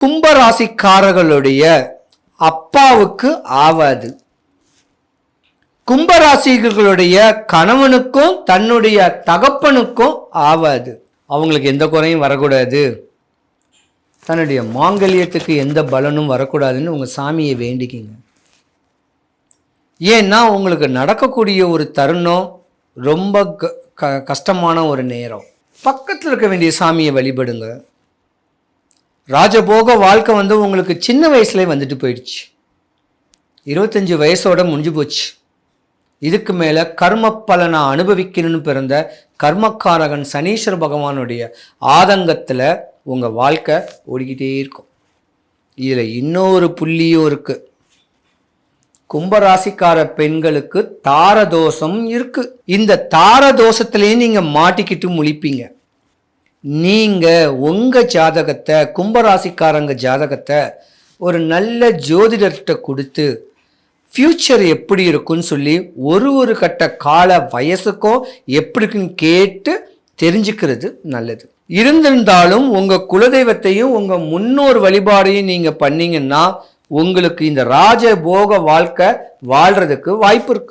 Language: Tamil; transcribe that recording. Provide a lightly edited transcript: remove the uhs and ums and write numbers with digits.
கும்பராசிக்காரர்களுடைய அப்பாவுக்கு ஆவாது. கும்பராசிகளுடைய கணவனுக்கும் தன்னுடைய தகப்பனுக்கும் ஆவாது. அவங்களுக்கு எந்த குறையும் வரக்கூடாது, தன்னுடைய மாங்கல்யத்துக்கு எந்த பலனும் வரக்கூடாதுன்னு உங்கள் சாமியை வேண்டிக்கிங்க. ஏன்னா உங்களுக்கு நடக்கக்கூடிய ஒரு தருணம் ரொம்ப கஷ்டமான ஒரு நேரம். பக்கத்தில் இருக்க வேண்டிய சாமியை வழிபடுங்க. ராஜபோக வாழ்க்கை உங்களுக்கு சின்ன வயசுல வந்துட்டு போயிடுச்சு. 25 வயசோட முடிஞ்சு போச்சு. இதுக்கு மேலே கர்ம பலனை அனுபவிக்கணும்னு பிறந்த கர்மக்காரகன் சனீஸ்வர பகவானுடைய ஆதங்கத்தில் உங்கள் வாழ்க்கை ஓடிக்கிட்டே இருக்கும். இதில் இன்னொரு புள்ளியும் இருக்கு. கும்பராசிக்கார பெண்களுக்கு தாரதோஷம் இருக்கு. இந்த தாரதோஷத்திலேயே நீங்கள் மாட்டிக்கிட்டு முழிப்பீங்க. நீங்கள் உங்கள் ஜாதகத்தை, கும்பராசிக்காரங்க ஜாதகத்தை ஒரு நல்ல ஜோதிடர்கிட்ட கொடுத்து ஃப்யூச்சர் எப்படி இருக்குன்னு சொல்லி ஒரு கட்ட கால வயசுக்கும் எப்படி இருக்குன்னு கேட்டு தெரிஞ்சுக்கிறது நல்லது. இருந்திருந்தாலும் உங்கள் குலதெய்வத்தையும் உங்கள் முன்னோர் வழிபாடையும் நீங்கள் பண்ணீங்கன்னா உங்களுக்கு இந்த ராஜபோக வாழ்க்கை வாழ்கிறதுக்கு வாய்ப்பு இருக்கு.